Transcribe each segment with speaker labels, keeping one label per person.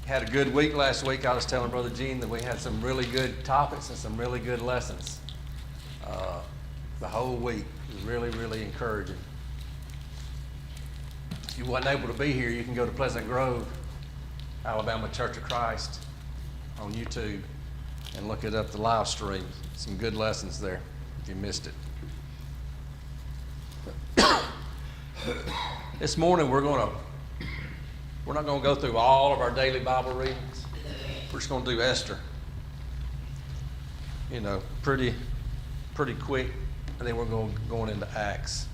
Speaker 1: Had a good week last week. I was telling Brother Gene that we had some really good topics and some really good lessons. The whole week was really, really encouraging. If you wasn't able to be here, you can go to Pleasant Grove, Alabama Church of Christ on YouTube and look it up, the live stream. Some good lessons there if you missed it. This morning we're not going to go through all of our daily Bible readings. We're just going to do Esther. You know, pretty quick, and then we're going into Acts.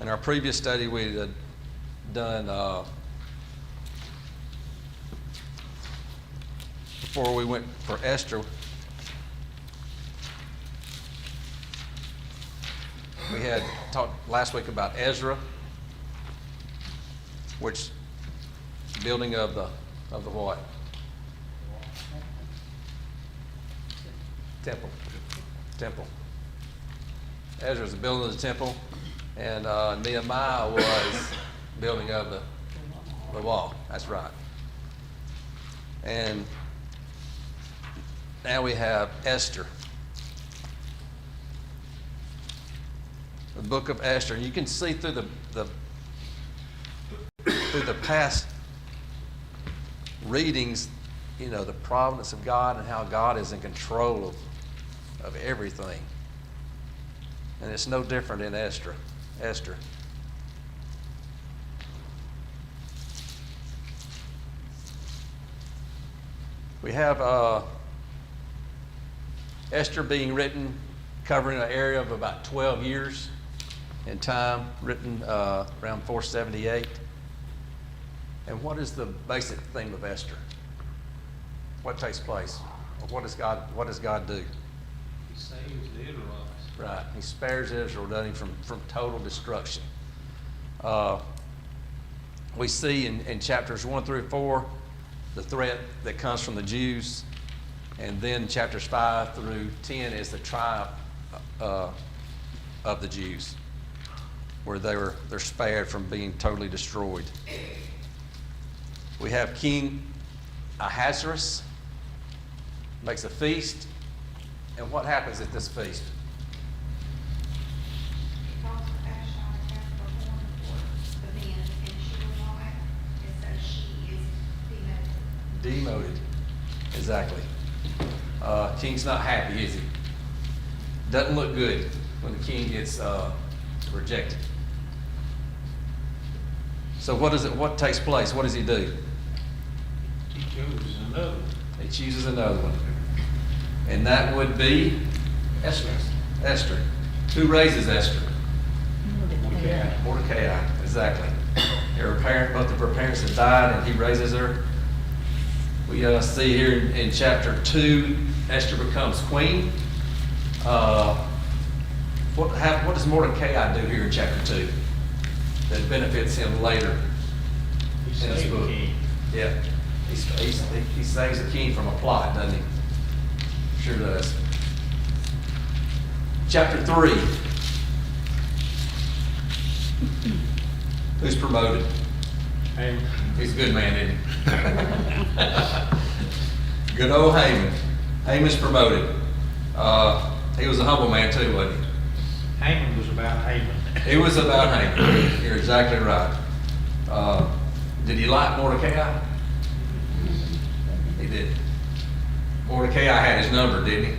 Speaker 1: In our previous study, we had done before we went for Esther. We had talked last week about Ezra, which building of the what? Temple. Ezra's the building of the temple, and Nehemiah was building of the wall. That's right. And now we have Esther. The book of Esther. And you can see through the past readings, you know, the providence of God and how God is in control of everything. And it's no different in Esther. We have Esther being written, covering an area of about 12 years in time, written around 478. And what is the basic theme of Esther? What takes place? What does God do?
Speaker 2: He saves the Israelites.
Speaker 1: Right. He spares Israel, doesn't he, from total destruction. We see in chapters 1 through 4 the threat that comes from the Jews. And then chapters 5 through 10 is the triumph of the Jews, where they're spared from being totally destroyed. We have King Ahasuerus makes a feast, and what happens at this feast?
Speaker 3: He calls for Vashti to have performed for the men, and she will not act, and so she is demoted.
Speaker 1: Demoted. Exactly. King's not happy, is he? Doesn't look good when the king gets rejected. So what takes place? What does he do?
Speaker 2: He chooses another one.
Speaker 1: He chooses another one. And that would be Esther. Who raises Esther? Mordecai, exactly. Both of her parents have died, and he raises her. We see here in chapter 2, Esther becomes queen. What does Mordecai do here in chapter 2 that benefits him later
Speaker 2: He
Speaker 1: in this
Speaker 2: saved
Speaker 1: book?
Speaker 2: the king.
Speaker 1: Yeah, he saves the king from a plot, doesn't he? Sure does. Chapter 3. Who's promoted?
Speaker 2: Haman.
Speaker 1: He's a good man, isn't he? Good old Haman. Haman's promoted. He was a humble man too, wasn't he?
Speaker 2: Haman was about Haman.
Speaker 1: He was about Haman. You're exactly right. Did he like Mordecai? He did. Mordecai had his number, didn't he?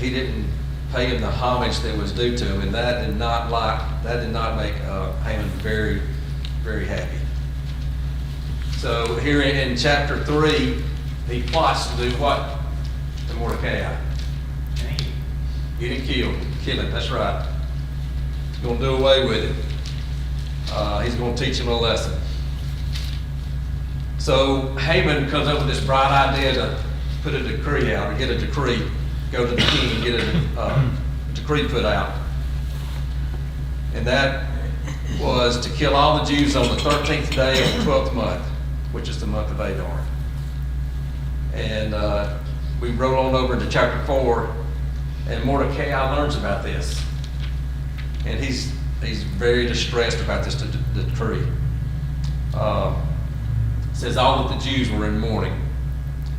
Speaker 1: He didn't pay him the homage that was due to him, and that did not make Haman very, very happy. So here in chapter 3, he plots to do what to Mordecai? He didn't kill him. That's right. He's going to do away with it. He's going to teach him a lesson. So Haman comes up with this bright idea to put a decree out, or get a decree, go to the king and get a decree put out. And that was to kill all the Jews on the 13th day of the 12th month, which is the month of Adar. And we roll on over into chapter 4, and Mordecai learns about this. And he's very distressed about this decree. says all that the Jews were in mourning.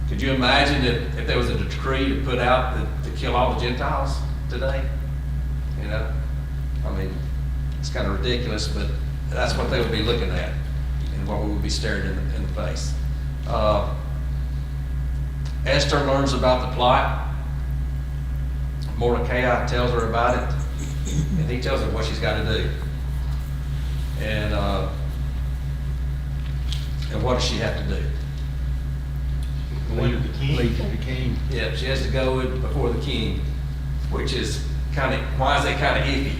Speaker 1: Could you imagine if there was a decree to put out to kill all the Gentiles today? You know, I mean, it's kind of ridiculous, but that's what they would be looking at and what we would be staring in the face. Esther learns about the plot. Mordecai tells her about it, and he tells her what she's got to do. And what does she have to do?
Speaker 2: Go into the king.
Speaker 4: Lead to the king.
Speaker 1: Yeah, she has to go before the king, which is kind of, why is that kind of iffy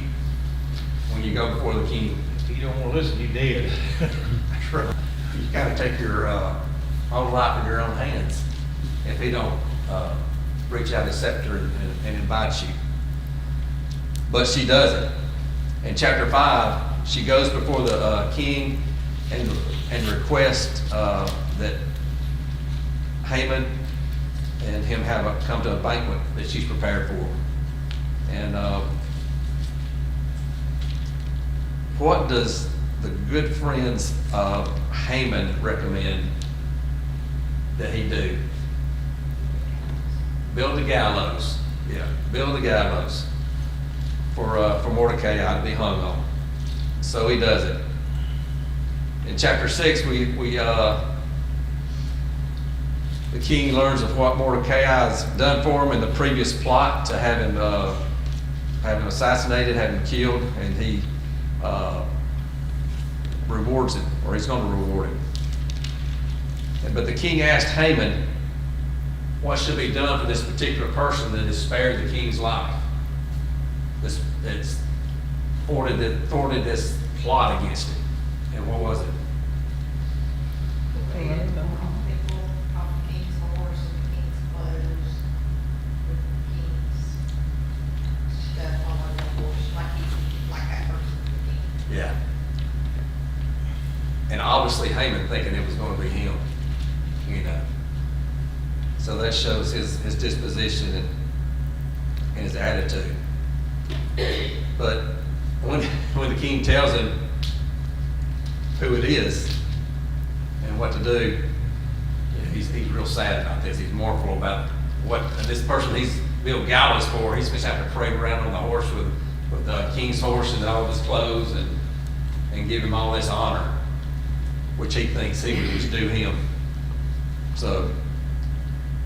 Speaker 1: when you go before the king?
Speaker 2: If you don't wanna listen, you dead.
Speaker 1: That's right. You gotta take your whole life in your own hands if he don't reach out his scepter and invite you. But she does it. In chapter 5, she goes before the king and requests that Haman and him come to a banquet that she's prepared for. And what does the good friends of Haman recommend that he do? Build the gallows. Yeah, build the gallows for Mordecai to be hung on. So he does it. In chapter 6, the king learns of what Mordecai has done for him in the previous plot to have him assassinated, have him killed, and he rewards him, or he's going to reward him. But the king asked Haman what should be done for this particular person that has spared the king's life. That's thwarted this plot against him. And what was it?
Speaker 3: They had people off the king's horse and the king's clothes, with the king's stuff all over the horse, like that person with the king.
Speaker 1: Yeah. And obviously Haman thinking it was going to be him, you know. So that shows his disposition and his attitude. But when the king tells him who it is and what to do, he's real sad about this. He's mournful about what this person he's built gallows for. He's supposed to have to parade around on the horse with the king's horse and all of his clothes and give him all this honor, which he thinks he was due him. So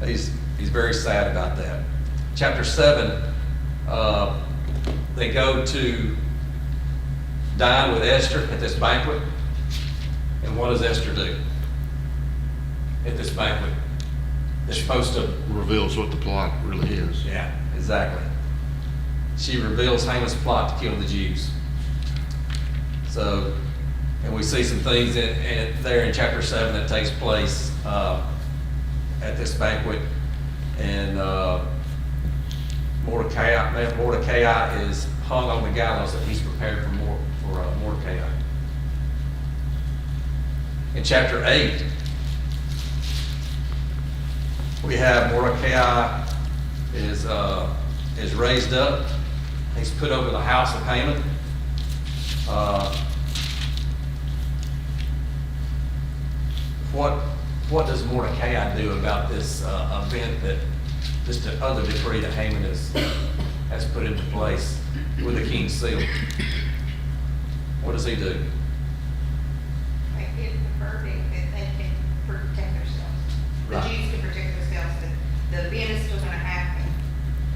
Speaker 1: he's very sad about that. Chapter 7, they go to dine with Esther at this banquet. And what does Esther do at this banquet? They're supposed to...
Speaker 4: Reveals what the plot really is.
Speaker 1: Yeah, exactly. She reveals Haman's plot to kill the Jews. So, and we see some things there in chapter 7 that takes place at this banquet. And Mordecai is hung on the gallows that he's prepared for Mordecai. In chapter 8, we have Mordecai is raised up. He's put over the house of Haman. What does Mordecai do about this event that this other decree that Haman has put into place with the king's seal? What does he do?
Speaker 3: They give the verdict that they can protect themselves. The
Speaker 1: Right.
Speaker 3: Jews can protect themselves, the event is still gonna happen,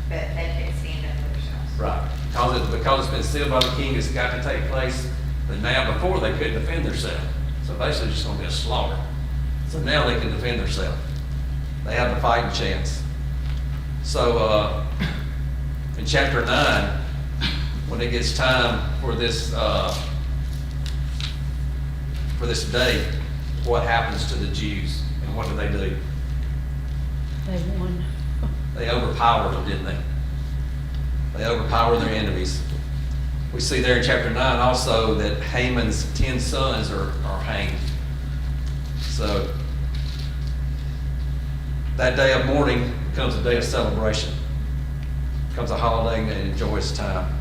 Speaker 3: but they can stand up for themselves.
Speaker 1: Right. Because it's been sealed by the king, it's got to take place. But now before they couldn't defend themselves. So basically it's just going to be a slaughter. So now they can defend themselves. They have a fighting chance. So in chapter 9, when it gets time for this day, what happens to the Jews and what do?
Speaker 5: They won.
Speaker 1: They overpowered them, didn't they? They overpowered their enemies. We see there in chapter 9 also that Haman's 10 sons are hanged. So that day of mourning becomes a day of celebration. Becomes a holiday and a joyous time.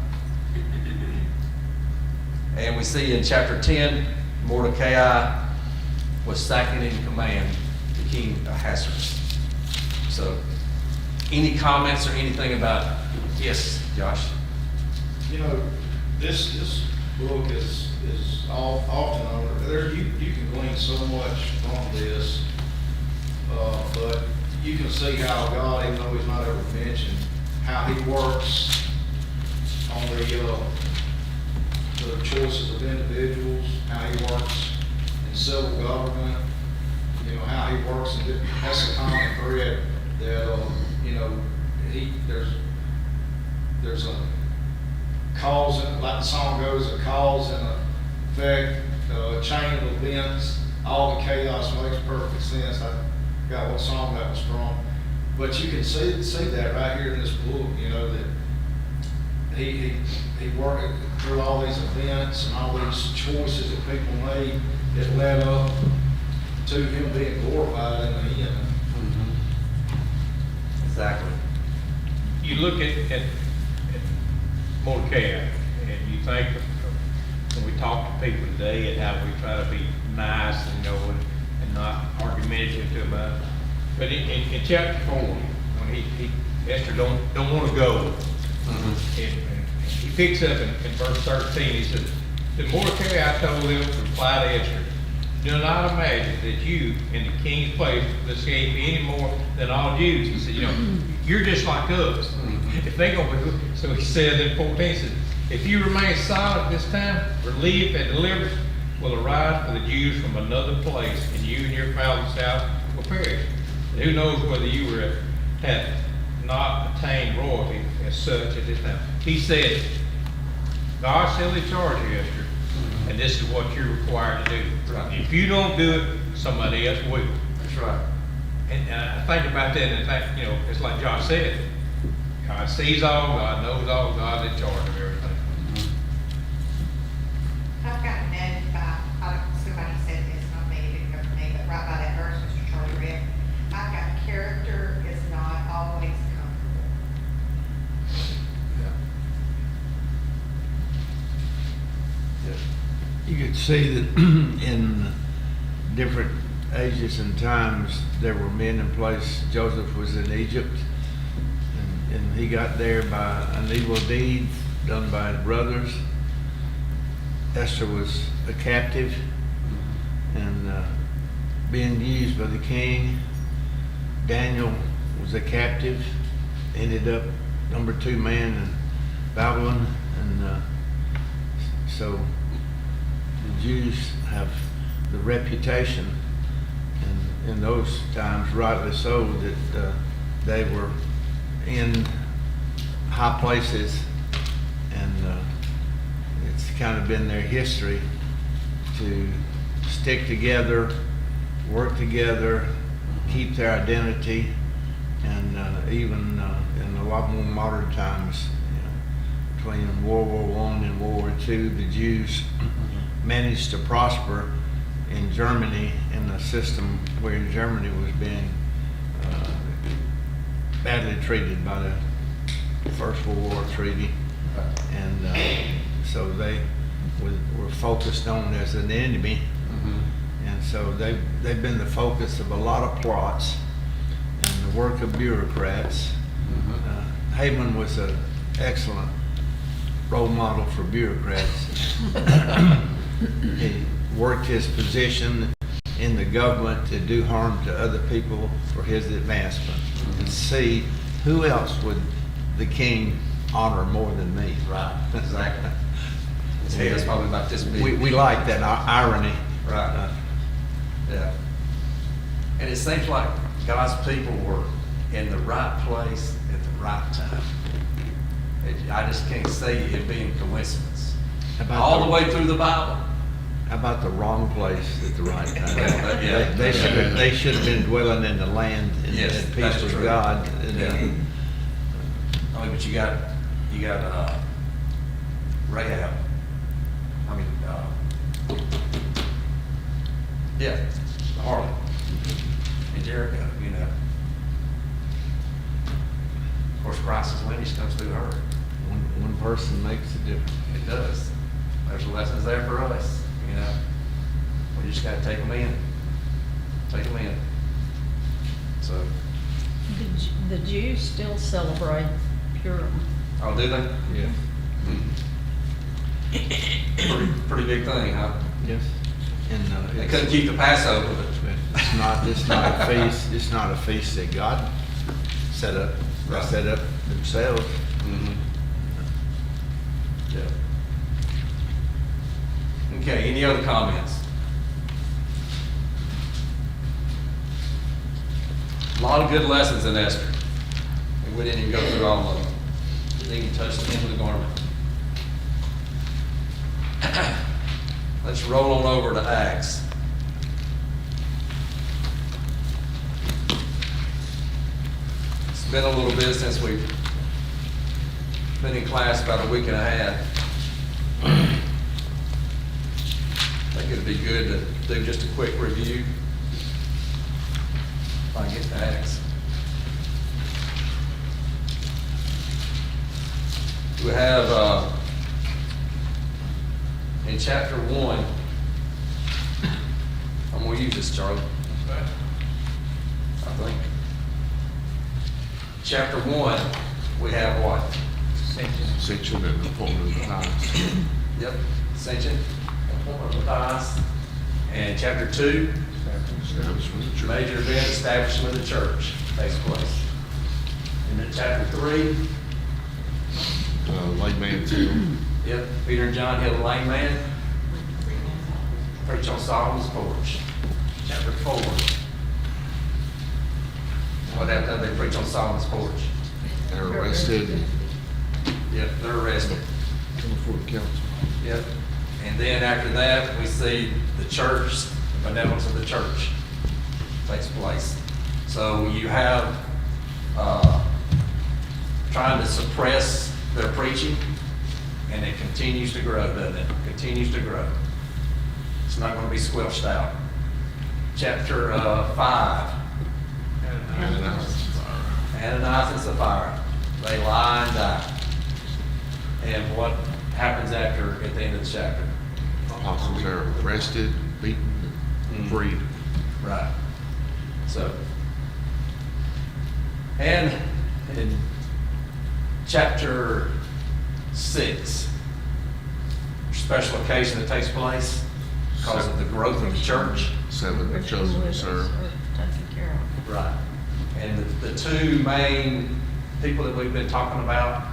Speaker 1: And we see in chapter 10, Mordecai was second in command to King Ahasuerus. So, any comments or anything about, yes, Josh?
Speaker 6: You know, this book is often over, there, you can glean so much from this, but you can see how God, even though he's not ever mentioned, how he works on the choices of individuals, how he works in civil government, you know, how he works in different, that's a common thread that, you know, there's a cause, and like the song goes, a cause and effect, a chain of events, all the chaos makes perfect sense. I forgot what song that was from, but you can see that right here in this book, you know, that he worked through all these events and all these choices that people made that led up to him being glorified in the end.
Speaker 1: Exactly.
Speaker 2: You look at Mordecai, and you think of, when we talk to people today and how we try to be nice and, you know, and not argumentative to them about it. But in chapter 4, when Esther don't want to go, and he picks up in verse 13, he says, "To Mordecai I told them to reply to Esther, do not imagine that you in the king's place will escape any more than all Jews." He said, you know, you're just like us. If they go, so he said in 14, he said, "If you remain silent this time, relief and deliverance will arise for the Jews from another place, and you and your father's house will perish." And who knows whether you had not attained royalty as such at this time. He said, God still in charge of Esther, and this is what you're required to do.
Speaker 1: Right.
Speaker 2: If you don't do it, somebody else will.
Speaker 1: That's right.
Speaker 2: And I think about that, and I think, you know, it's like Josh said, God sees all, God knows all, God's in charge of everything.
Speaker 3: I've got noted by, somebody said this, not me, it didn't go from me, but right by that verse Mr. Charlie read, I've got character is not always comfortable.
Speaker 7: You could see that in different ages and times, there were men in place. Joseph was in Egypt, and he got there by an evil deed done by his brothers. Esther was a captive and being used by the king. Daniel was a captive, ended up number 2 man in Babylon, and so the Jews have the reputation, and in those times, rightly so, that they were in high places, and it's kind of been their history to stick together, work together, keep their identity, and even in a lot more modern times, you know, between World War I and World War II, the Jews managed to prosper in Germany, in a system where Germany was being badly treated by the First World War Treaty, and so they were focused on as an enemy, and so they've been the focus of a lot of plots and the work of bureaucrats. Haman was an excellent role model for bureaucrats. He worked his position in the government to do harm to other people for his advancement. And see, who else would the king honor more than me?
Speaker 1: Right, exactly. His head is probably about this big.
Speaker 7: We like that irony.
Speaker 1: Right. Yeah. And it seems like God's people were in the right place at the right time. I just can't see it being coincidence. All the way through the Bible.
Speaker 7: How about the wrong place at the right time?
Speaker 1: Yeah.
Speaker 7: They should have been dwelling in the land in
Speaker 1: Yes,
Speaker 7: peace
Speaker 1: that's
Speaker 7: with
Speaker 1: true.
Speaker 7: God. And,
Speaker 1: Yeah. I mean, but you got Rahab. I mean, yeah, the harlot in Jericho, you know. Of course, Christ's lineage comes through her.
Speaker 7: one person makes a difference.
Speaker 1: It does. There's lessons there for us, you know. We just gotta take them in. take them in. So,
Speaker 5: The Jews still celebrate Purim.
Speaker 1: oh, do they?
Speaker 7: Yeah.
Speaker 1: Pretty big thing, huh?
Speaker 7: Yes. And,
Speaker 1: They
Speaker 7: it's,
Speaker 1: couldn't keep the Passover, but
Speaker 7: it's not a feast, it's not a feast that God set up, they
Speaker 1: Right.
Speaker 7: set up themselves.
Speaker 1: mhm. Yeah. Okay, any other comments? A lot of good lessons in Esther. And we didn't even go through all of them. Didn't even touch the hem of the garment. Let's roll on over to Acts. It's been a little bit since we've been in class, about a week and a half. I think it'd be good to do just a quick review. If I can get to Acts. We have, in chapter 1, I'm gonna use this, Charlie. I think. Chapter 1, we have what?
Speaker 4: Section and appointment of the highest.
Speaker 1: Yep, Ascension, appointment of Matthias. And chapter 2,
Speaker 4: Establishment of the church.
Speaker 1: major event, establishment of the church takes place. And then chapter 3,
Speaker 4: Late man's hill.
Speaker 1: yep, Peter and John healed the lame man. Preach on Solomon's porch. Chapter 4. What happened? They preach on Solomon's porch.
Speaker 4: They're arrested.
Speaker 1: Yep, they're arrested.
Speaker 4: Come before the council.
Speaker 1: Yep. And then after that, we see the church, the benevolence of the church takes place. So you have, trying to suppress their preaching, and it continues to grow, doesn't it? Continues to grow. It's not gonna be squelched out. Chapter, 5, Ananias and Sapphira, they lie and die. And what happens after, at the end of the chapter?
Speaker 4: Apostles are arrested, beaten, and freed.
Speaker 1: Right. So, and in chapter 6, special occasion that takes place because of the growth of the church.
Speaker 4: 7 are chosen to serve.
Speaker 5: Taken care of.
Speaker 1: Right. And the two main people that we've been talking about,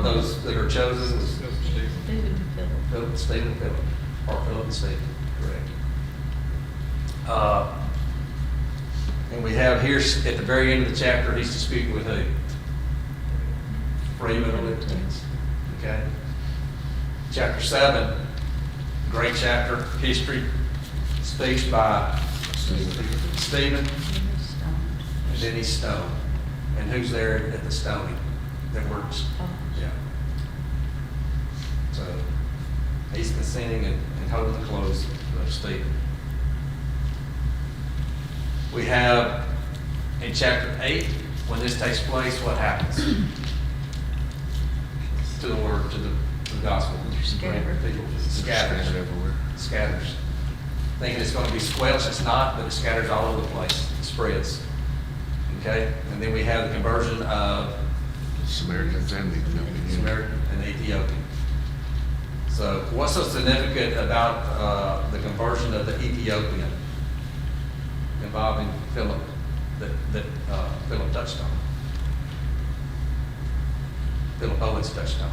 Speaker 1: those that are chosen, was
Speaker 5: Stephen and Philip.
Speaker 1: Stephen and Philip, or Philip and Stephen, correct. And we have here at the very end of the chapter, he's disputing with who? Freeman of libertines. Okay. Chapter 7, great chapter, history, speech by Stephen, and then he's stoned. And who's there at the stoning? That works. Yeah. So he's consenting and holding the clothes of Stephen. We have in chapter 8, when this takes place, what happens to the word, to the gospel?
Speaker 5: Scattered.
Speaker 1: People
Speaker 4: Scattered
Speaker 1: scatters.
Speaker 4: everywhere.
Speaker 1: Scatters. Thinking it's going to be squelched, it's not, but it scatters all over the place. It spreads. Okay? And then we have the conversion of
Speaker 4: Samaritans and the Ethiopians.
Speaker 1: Samaritan and Ethiopian. So what's so significant about the conversion of the Ethiopian involving Philip that Philip touched on? Philip Owens touched on.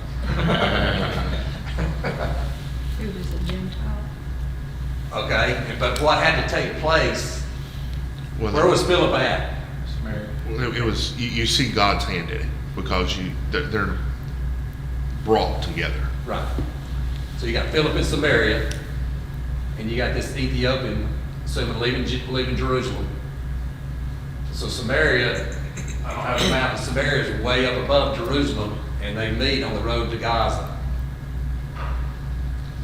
Speaker 5: He was a Gentile.
Speaker 1: Okay, but what had to take place?
Speaker 4: Well,
Speaker 1: Where was Philip at?
Speaker 4: It was, you see God's hand in it, because they're brought together.
Speaker 1: Right. So you got Philip in Samaria, and you got this Ethiopian, assuming leaving Jerusalem. So Samaria, I don't have a map, but Samaria is way up above Jerusalem, and they meet on the road to Gaza.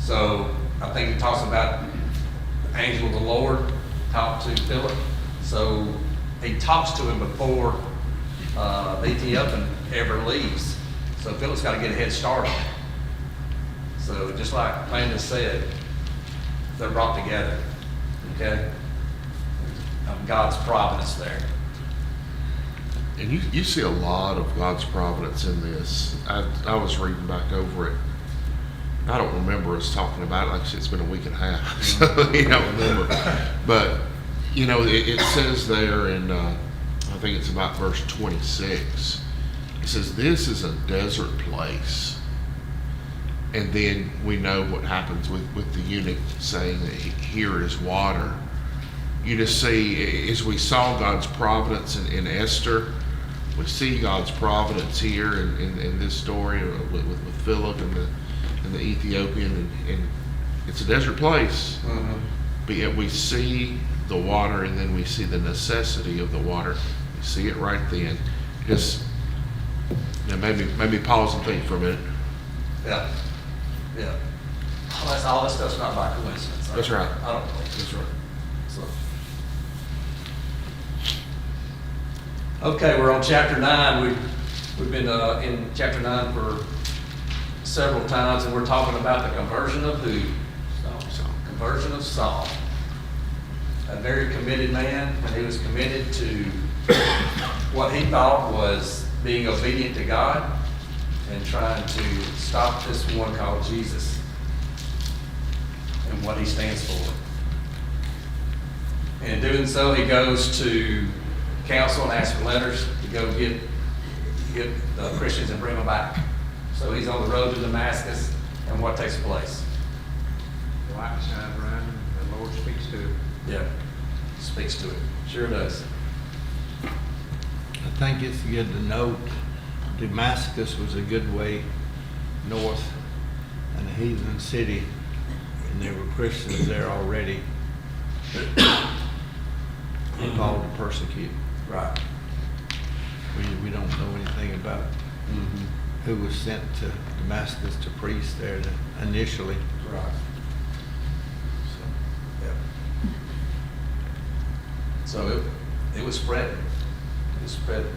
Speaker 1: So I think it talks about the angel of the Lord talked to Philip. So he talks to him before the Ethiopian ever leaves. So Philip's got to get a head start on it. So just like Landon said, they're brought together, okay? of God's providence there.
Speaker 4: And you see a lot of God's providence in this. I was reading back over it. I don't remember us talking about it. Like I said, it's been a week and a half, so you don't remember. But it says there in I think it's about verse 26. It says, "This is a desert place." And then we know what happens with the eunuch saying that here is water. You just see, as we saw God's providence in Esther, we see God's providence here in this story with Philip and the Ethiopian, and it's a desert place.
Speaker 1: Mm-hmm.
Speaker 4: But yet we see the water, and then we see the necessity of the water. We see it right then. Just maybe pause and think for a minute.
Speaker 1: Yeah, yeah. Well, all this stuff's not by coincidence.
Speaker 4: That's right.
Speaker 1: I don't believe it.
Speaker 4: That's right.
Speaker 1: So. Okay, we're on chapter 9. We've been in chapter 9 for several times, and we're talking about the conversion of who?
Speaker 4: Saul.
Speaker 1: Conversion of Saul. A very committed man, and he was committed to what he thought was being obedient to God and trying to stop this one called Jesus and what he stands for. And in doing so, he goes to council and asks for letters to go get the Christians and bring them back. So he's on the road to Damascus, and what takes place?
Speaker 2: The light shines around him, the Lord speaks to him.
Speaker 1: Yeah, speaks to it. Sure does.
Speaker 7: I think it's good to note Damascus was a good way north and a heathen city, and there were Christians there already. Called to persecute.
Speaker 1: Right.
Speaker 7: We don't know anything about who was sent to Damascus to preach there initially.
Speaker 1: Right. Yep. So it was spreading. It was spreading.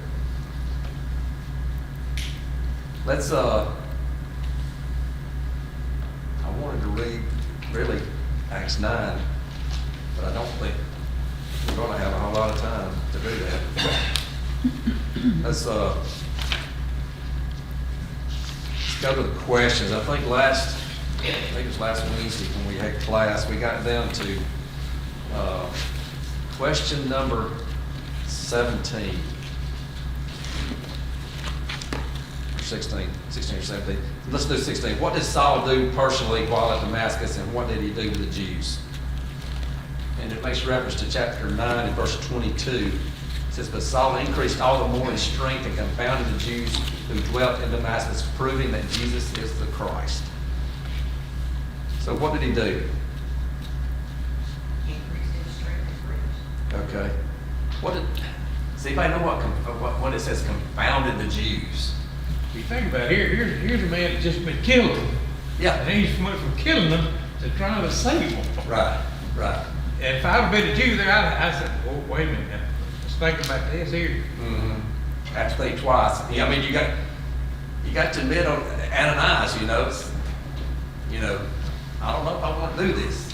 Speaker 1: Let's I wanted to read really Acts 9, but I don't think we're gonna have a whole lot of time to do that. Let's go to the questions. I think it was last Wednesday when we had class, we got down to question number 17. Or 16 or 17. Let's do 16. What did Saul do personally while at Damascus, and what did he do to the Jews? And it makes reference to chapter 9 and verse 22. It says, "But Saul increased all the more in strength and confounded the Jews who dwelt in Damascus, proving that Jesus is the Christ." So what did he do?
Speaker 3: Increase in strength and fruit.
Speaker 1: Okay. Does anybody know what it says, confounded the Jews?
Speaker 2: If you think about it, here's a man that's just been killed.
Speaker 1: Yeah.
Speaker 2: And he's went from killing them to trying to save them.
Speaker 1: Right, right.
Speaker 2: And if I'd have been a Jew there, I said, oh, wait a minute now. Let's think about this here.
Speaker 1: Mm-hmm. Have to think twice. Yeah, I mean, you got to admit on Ananias, I don't know if I want to do this,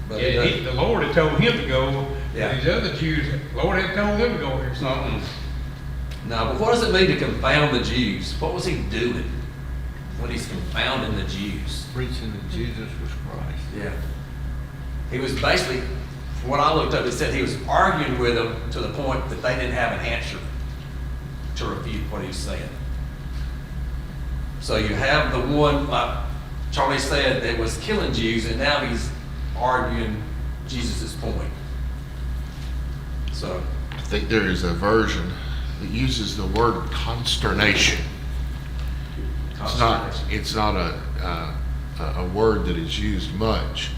Speaker 1: But
Speaker 2: Yeah, the Lord had told him to go.
Speaker 1: Yeah.
Speaker 2: And these other Jews, the Lord had told them to go here.
Speaker 1: Mm-mm. No, but what does it mean to confound the Jews? What was he doing when he's confounding the Jews?
Speaker 7: Preaching that Jesus was Christ.
Speaker 1: Yeah. He was basically, from what I looked up, it said he was arguing with them to the point that they didn't have an answer to refute what he was saying. So you have the one, like Charlie said, that was killing Jews, and now he's arguing Jesus' point. So,
Speaker 4: I think there is a version that uses the word consternation. It's not a word that is used much,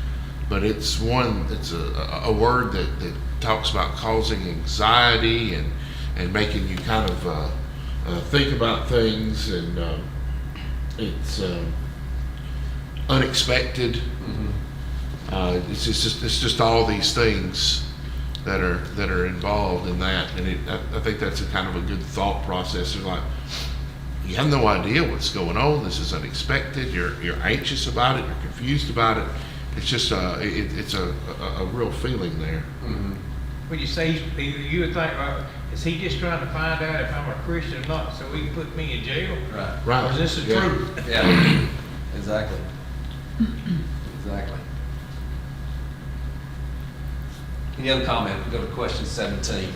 Speaker 4: but it's a word that talks about causing anxiety and making you kind of think about things, and it's unexpected. It's just all these things that are involved in that, and I think that's a kind of a good thought process. It's like, you have no idea what's going on. This is unexpected. You're anxious about it. You're confused about it. It's just it's a real feeling there.
Speaker 1: Mhm.
Speaker 2: When you say, you would think, well, is he just trying to find out if I'm a Christian or not, so he can put me in jail?
Speaker 1: Right.
Speaker 4: Right.
Speaker 2: Or is this the
Speaker 4: Yeah.
Speaker 2: truth?
Speaker 1: Yeah, exactly. Exactly. Any other comment? We'll go to question 17.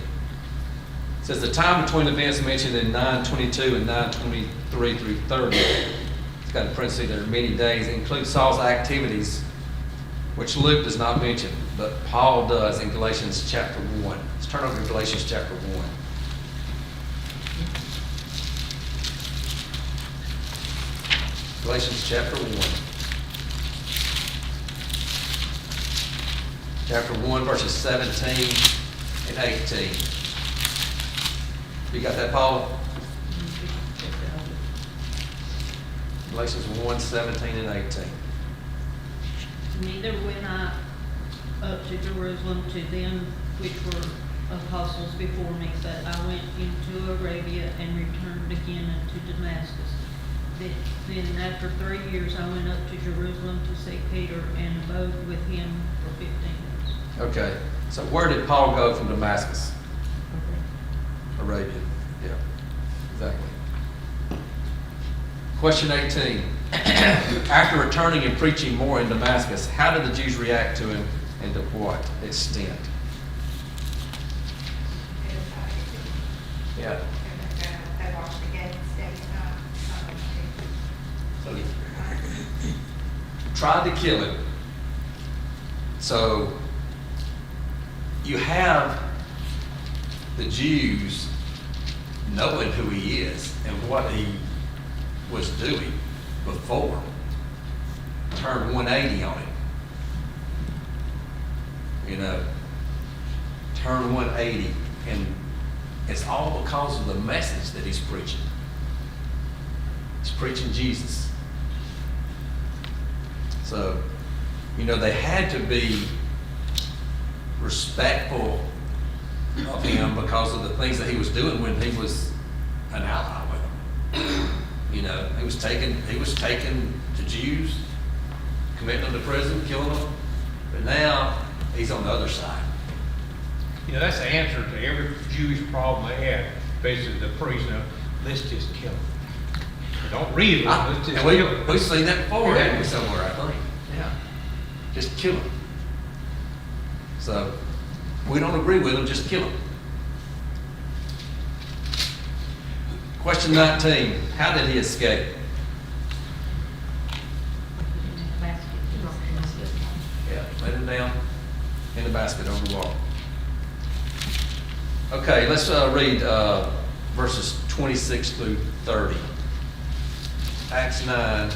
Speaker 1: It says the time between events mentioned in 9:22 and 9:23 through 30, it's got in parentheses, there are many days, include Saul's activities, which Luke does not mention, but Paul does in Galatians chapter 1. Let's turn over to Galatians chapter 1. Galatians chapter 1. Chapter 1, verses 17 and 18. You got that, Paula? Galatians 1, 17 and 18.
Speaker 8: Neither went I up to Jerusalem to them which were apostles before me, but I went into Arabia and returned again unto Damascus. Then after 3 years I went up to Jerusalem to see Peter and abode with him for 15 years.
Speaker 1: Okay, so where did Paul go from Damascus? Arabia. Yeah, exactly. Question 18. After returning and preaching more in Damascus, how did the Jews react to him and to what extent? Yeah.
Speaker 3: They watched the game, stayed
Speaker 1: So tried to kill him. So you have the Jews knowing who he is and what he was doing before, turned 180 on him. You know, turn 180, and it's all because of the message that he's preaching. He's preaching Jesus. So, you know, they had to be respectful of him because of the things that he was doing when he was an ally with them. You know, he was taking the Jews, committing them to prison, killing them, but now he's on the other side.
Speaker 2: You know, that's the answer to every Jewish problem they have. Basically, the priest, let's just kill him. Don't read it, let's just
Speaker 1: And
Speaker 2: kill him.
Speaker 1: we've seen that before,
Speaker 2: Yeah.
Speaker 1: haven't we, somewhere, I think. Yeah. Just kill him. So, we don't agree with him, just kill him. Question 19, how did he escape? Yeah, laid him down in the basket over the wall. Okay, let's read verses 26 through 30. Acts 9,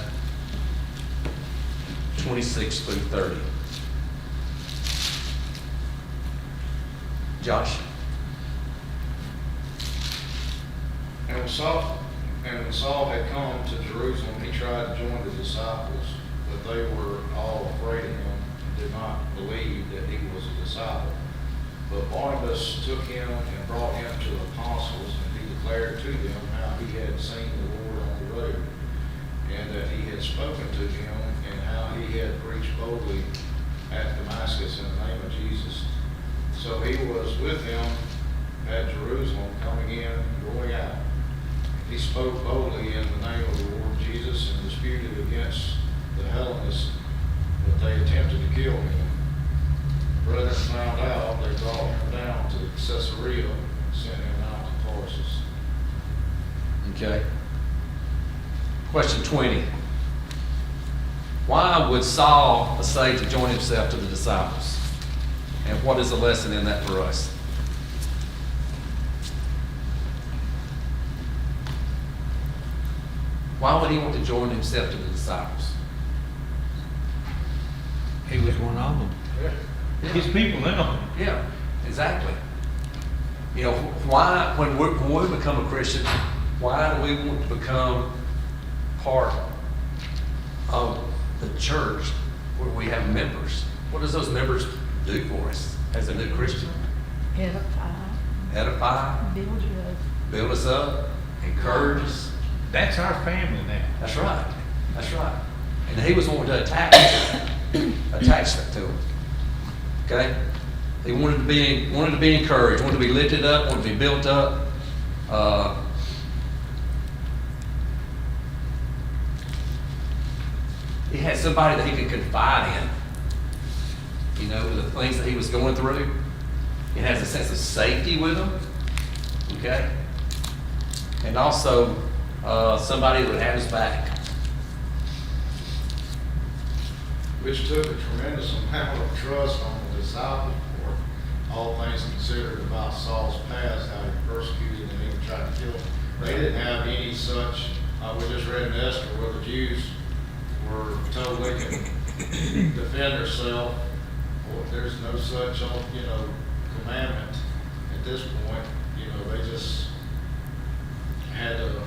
Speaker 1: 26 through 30. Josh?
Speaker 6: And when Saul had come to Jerusalem, he tried to join the disciples, but they were all afraid of him and did not believe that he was a disciple. But Barnabas took him and brought him to the apostles, and he declared to them how he had seen the Lord on the road, and that he had spoken to him, and how he had preached boldly at Damascus in the name of Jesus. So he was with them at Jerusalem, coming in and going out. He spoke boldly in the name of the Lord Jesus and disputed against the Hellenists, but they attempted to kill him. Brethren found out, they brought him down to Caesarea and sent him out to Tarsus.
Speaker 1: Okay. Question 20. Why would Saul say to join himself to the disciples? And what is the lesson in that for us? Why would he want to join himself to the disciples?
Speaker 7: He was one of them.
Speaker 2: His people now.
Speaker 1: Yeah, exactly. You know, why, when we become a Christian, why do we want to become part of the church where we have members? What does those members do for us as a new Christian?
Speaker 5: Edify,
Speaker 1: Edify,
Speaker 5: build you up.
Speaker 1: build us up, encourage us.
Speaker 2: That's our family now.
Speaker 1: That's right. That's right. And he was wanting to attack us. attachment to him. Okay? He wanted to be encouraged, wanted to be lifted up, wanted to be built up. He had somebody that he could confide in, you know, the things that he was going through. He has a sense of safety with him, okay? And also, somebody that would have his back.
Speaker 6: Which took a tremendous amount of trust on the disciples for all things considered about Saul's past, how he persecuted and even tried to kill him. They didn't have any such, we just read in Esther where the Jews were told they can defend themselves. Well, there's no such, commandment at this point. They just had to,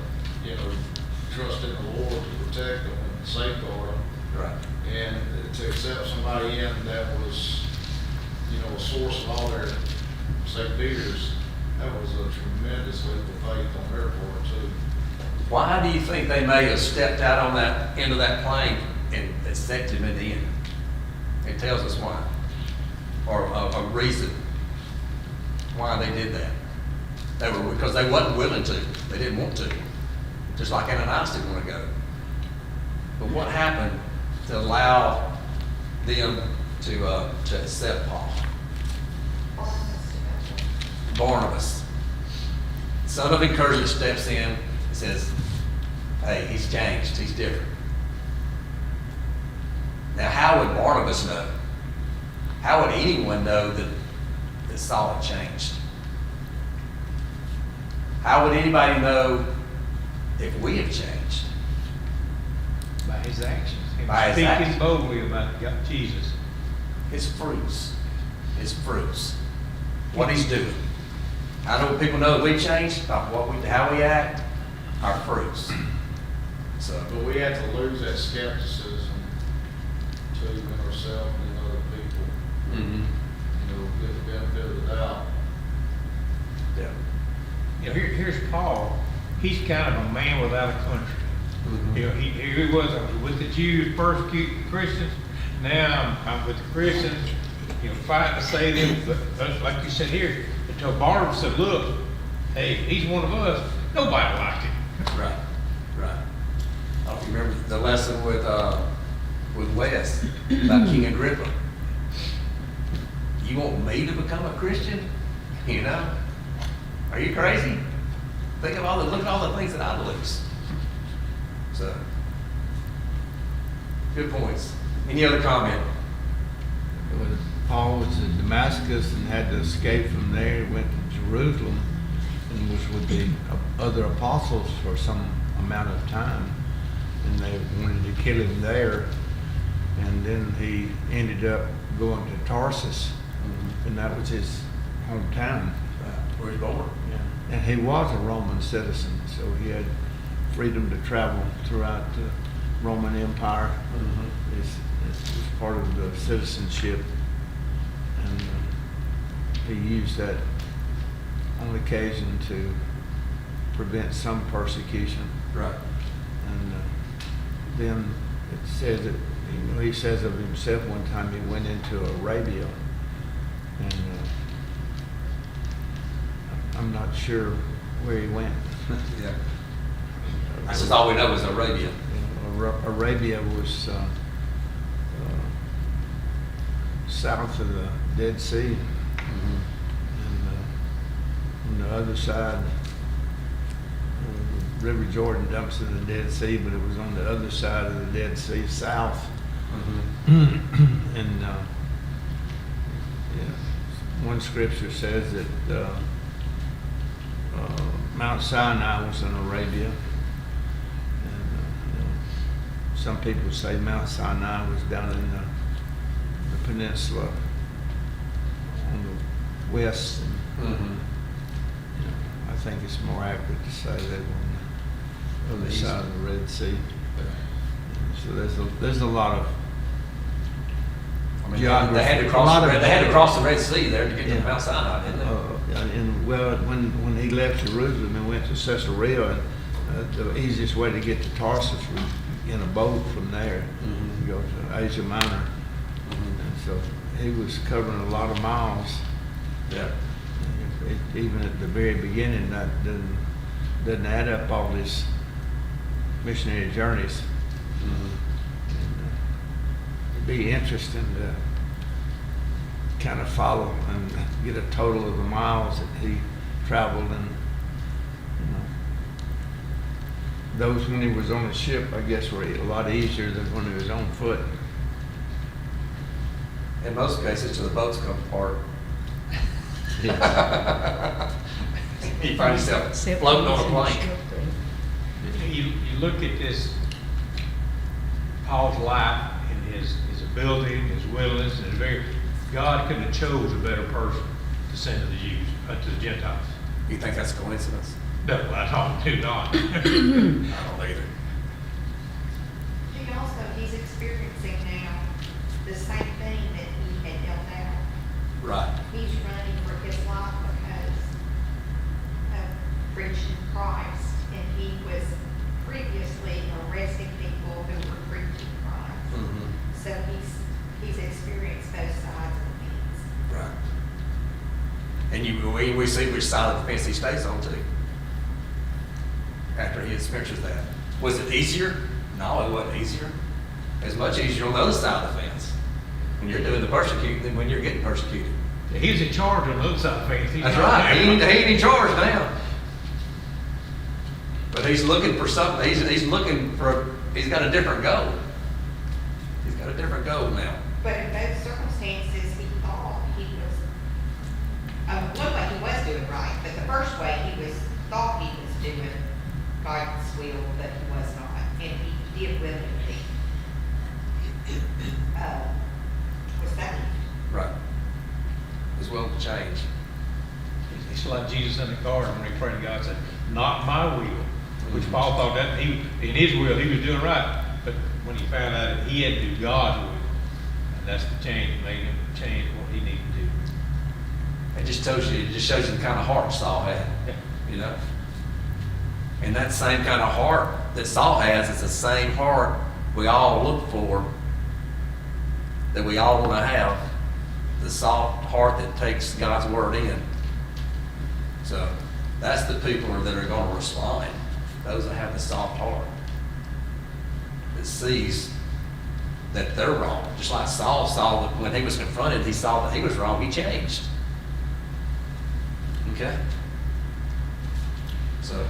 Speaker 6: trust in the Lord to protect them and safeguard them.
Speaker 1: Right.
Speaker 6: And to accept somebody in that was, a source of all their, say, fears, that was a tremendous leap of faith on their part too.
Speaker 1: Why do you think they may have stepped out on that end of that plane and accepted him in the end? It tells us why, or a reason why they did that. Because they wasn't willing to. They didn't want to. Just like Ananias didn't want to go. But what happened to allow them to accept Paul? Barnabas, son of encouragement, steps in and says, hey, he's changed, he's different. Now, how would Barnabas know? How would anyone know that Saul had changed? How would anybody know if we have changed?
Speaker 2: By his actions. Him
Speaker 1: By his
Speaker 2: speaking
Speaker 1: actions.
Speaker 2: boldly about Jesus.
Speaker 1: His fruits. His fruits. What he's doing. How do people know that we changed? By how we act, our fruits. So,
Speaker 6: But we had to lose that skepticism to even ourselves and other people,
Speaker 1: mhm.
Speaker 6: give the benefit of the doubt.
Speaker 1: Yeah.
Speaker 2: Here's Paul. He's kind of a man without a country.
Speaker 1: Mhm.
Speaker 2: Here he was with the Jews persecuting Christians. Now I'm with the Christians, fighting to save them. But like you said here, until Barnabas said, look, hey, he's one of us. Nobody liked him.
Speaker 1: Right, right. I don't know if you remember the lesson with Wes about King Agrippa. You want me to become a Christian? Are you crazy? Look at all the things that I lose. So, good points. Any other comment?
Speaker 7: When Paul was in Damascus and had to escape from there, he went to Jerusalem and was with the other apostles for some amount of time. And they wanted to kill him there. And then he ended up going to Tarsus, and that was his hometown.
Speaker 1: Where he's born.
Speaker 7: Yeah. And he was a Roman citizen, so he had freedom to travel throughout the Roman Empire. It was part of the citizenship, and he used that on occasion to prevent some persecution.
Speaker 1: Right.
Speaker 7: And then it says that, he says of himself one time he went into Arabia, and I'm not sure where he went.
Speaker 1: Yeah. That's just all we know is Arabia.
Speaker 7: Arabia was south of the Dead Sea, and on the other side, the River Jordan dumps in the Dead Sea, but it was on the other side of the Dead Sea, south. And one scripture says that Mount Sinai was in Arabia, and some people say Mount Sinai was down in the peninsula on the west. And, I think it's more accurate to say they were on the other side of the Red Sea. So there's a lot of geography.
Speaker 1: They had to cross the Red Sea there to get to Mount Sinai, didn't they?
Speaker 7: And when he left Jerusalem and went to Caesarea, the easiest way to get to Tarsus was in a boat from there. You go to Asia Minor, So he was covering a lot of miles.
Speaker 1: Yeah.
Speaker 7: Even at the very beginning, that doesn't add up all these missionary journeys. It'd be interesting to kind of follow and get a total of the miles that he traveled, and those when he was on a ship, I guess, were a lot easier than when he was on foot.
Speaker 1: In most cases, till the boats come apart. You find yourself floating on a plank.
Speaker 2: You look at this, Paul's life and his ability, his willingness, and his very, God couldn't have chose a better person to send to the Jews, to the Gentiles.
Speaker 1: You think that's a coincidence?
Speaker 2: No, I do not.
Speaker 1: I don't either.
Speaker 3: He also, he's experiencing now the same thing that he had dealt out.
Speaker 1: Right.
Speaker 3: He's running for his life because of preaching Christ, and he was previously arresting people who were preaching Christ.
Speaker 1: Mm-hmm.
Speaker 3: So he's experienced both sides of the fence.
Speaker 1: Right. And we see which side of the fence he stays on too. After he experiences that. Was it easier? No, it wasn't easier. It's much easier on the other side of the fence. When you're doing the persecuting than when you're getting persecuted.
Speaker 2: He's in charge on the other side of the fence. He's
Speaker 1: That's
Speaker 2: not
Speaker 1: right.
Speaker 2: there.
Speaker 1: He ain't in charge now. But he's looking for something. He's looking for, he's got a different goal. He's got a different goal now.
Speaker 3: But in both circumstances, he thought he was, one way he was doing right, but the first way thought he was doing God's will, but he was not, and he did willingly. Was that?
Speaker 1: Right. He's willing to change.
Speaker 2: It's like Jesus in the garden when he prayed to God, said, "Not my will," which Paul thought that in his will he was doing right, but when he found out that he had to do God's will, and that's the change that made him change what he needed to do.
Speaker 1: It just shows you the kind of heart Saul had.
Speaker 2: Yeah.
Speaker 1: You know? And that same kind of heart that Saul has is the same heart we all look for, that we all want to have. The soft heart that takes God's word in. So that's the people that are going to respond. Those that have the soft heart. That sees that they're wrong. Just like Saul saw that when he was confronted, he saw that he was wrong, he changed. Okay? So,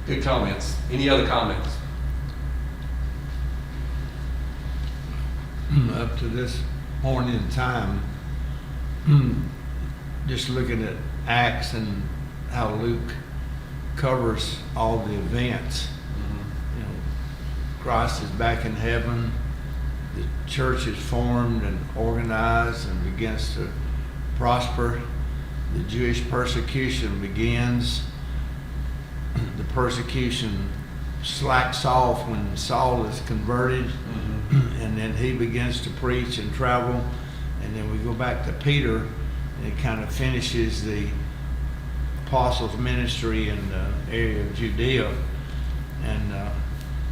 Speaker 1: good comments. Any other comments?
Speaker 7: Up to this point in time, just looking at Acts and how Luke covers all the events. You know, Christ is back in heaven. The church is formed and organized and begins to prosper. The Jewish persecution begins. The persecution slacks off when Saul is converted, and then he begins to preach and travel. And then we go back to Peter, and it kind of finishes the apostles' ministry in the area of Judea, and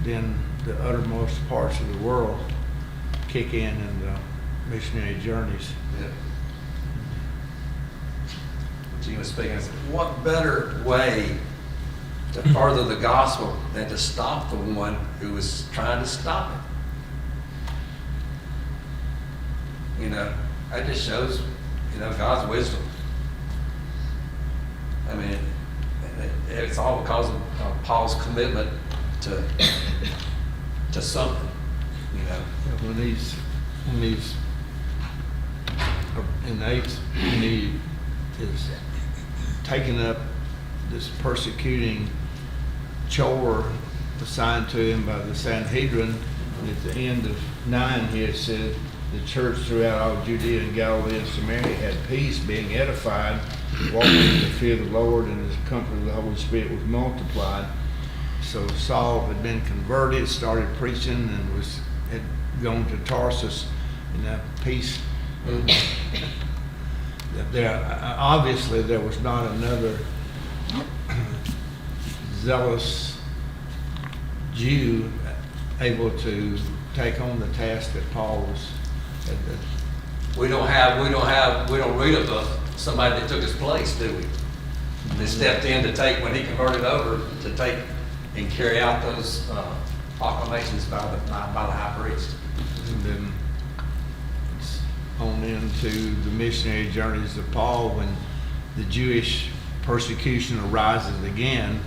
Speaker 7: then the uttermost parts of the world kick in the missionary journeys.
Speaker 1: Yeah. Gene was speaking, I said, what better way to further the gospel than to stop the one who was trying to stop it? You know, that just shows, God's wisdom. I mean, it's all because of Paul's commitment to something,
Speaker 7: When he's in Acts, when he is taking up this persecuting chore assigned to him by the Sanhedrin, and at the end of 9 here it said, the church throughout all Judea and Galilee and Samaria had peace, being edified, walking in the fear of the Lord, and the comfort of the Holy Spirit was multiplied. So Saul had been converted, started preaching, and had gone to Tarsus, and that peace. Obviously, there was not another zealous Jew able to take on the task that Paul had
Speaker 1: we don't read of somebody that took his place, do we? That stepped in to take, when he converted over, to take and carry out those proclamations by the high priest.
Speaker 7: And then it's on into the missionary journeys of Paul when the Jewish persecution arises again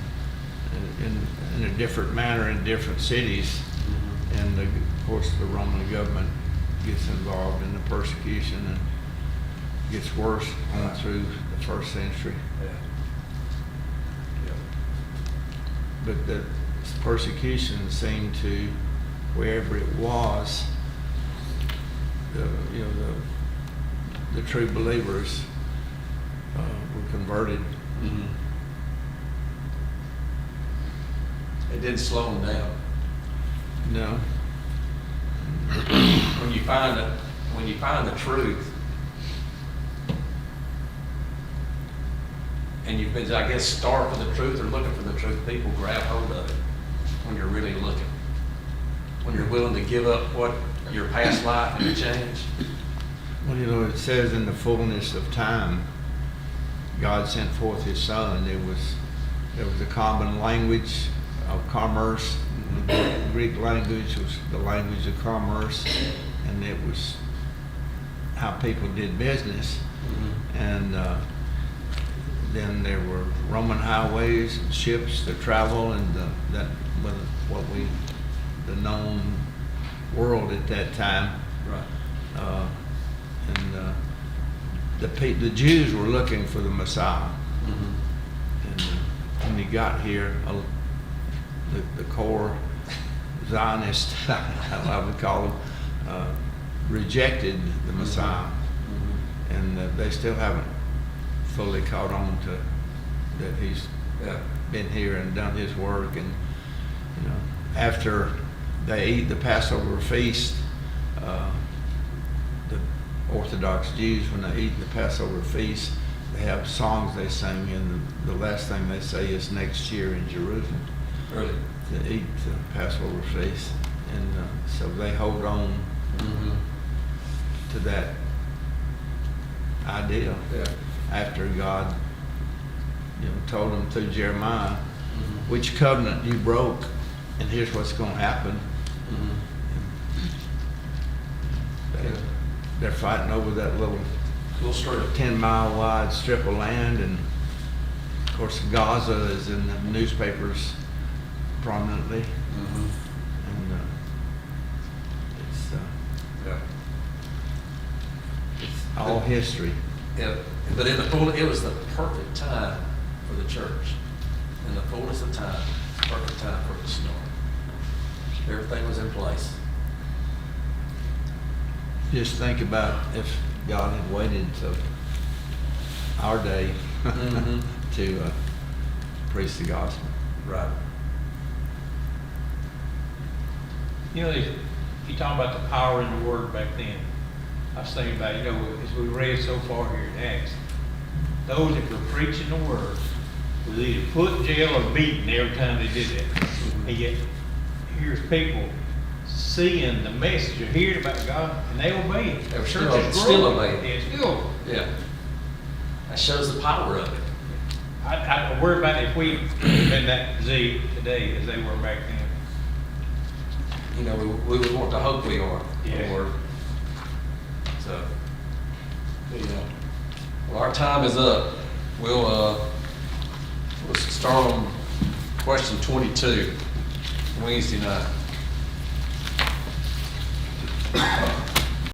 Speaker 7: in a different manner in different cities. And of course, the Roman government gets involved in the persecution and gets worse on through the first century. But the persecution seemed to, wherever it was, the true believers were converted.
Speaker 1: It didn't slow them down.
Speaker 7: No,
Speaker 1: When you find the truth, and you've been, I guess, starved for the truth or looking for the truth, people grab hold of it when you're really looking. When you're willing to give up what your past life and change.
Speaker 7: well, it says in the fullness of time, God sent forth His Son. There was a common language of commerce. The Greek language was the language of commerce, and it was how people did business. And then there were Roman highways and ships to travel, and that was the known world at that time.
Speaker 1: Right.
Speaker 7: The Jews were looking for the Messiah, and when he got here, the core Zionist, I would call them, rejected the Messiah, and they still haven't fully caught on to that he's been here and done his work. And after they eat the Passover feast, the Orthodox Jews, when they eat the Passover feast, they have songs they sing, and the last thing they say is next year in Jerusalem.
Speaker 1: Really?
Speaker 7: To eat the Passover feast, and so they hold on to that idea.
Speaker 1: Yeah.
Speaker 7: After God, told them through Jeremiah, which covenant you broke, and here's what's going to happen. They're fighting over that little
Speaker 1: Cool story.
Speaker 7: 10-mile wide strip of land, and of course Gaza is in the newspapers prominently, and
Speaker 1: Yeah.
Speaker 7: it's all history.
Speaker 1: Yeah, but it was the perfect time for the church. In the fullness of time, perfect time for it to start. Everything was in place.
Speaker 7: Just think about if God had waited till our day to preach the gospel.
Speaker 1: Right.
Speaker 2: If you talk about the power in the word back then, I was thinking about, as we read so far here in Acts, those that were preaching the word was either put in jail or beaten every time they did that. And yet, here's people seeing the message or hearing about God, and they obey it.
Speaker 1: They were
Speaker 2: Churches
Speaker 1: still
Speaker 2: grow.
Speaker 1: obeying.
Speaker 2: Yeah, still.
Speaker 1: Yeah. That shows the power of it.
Speaker 2: I worry about if we been that busy today as they were back then.
Speaker 1: We would want to hope we are.
Speaker 2: Yeah.
Speaker 1: Or, so, well, our time is up. We'll start on question 22, Wednesday night.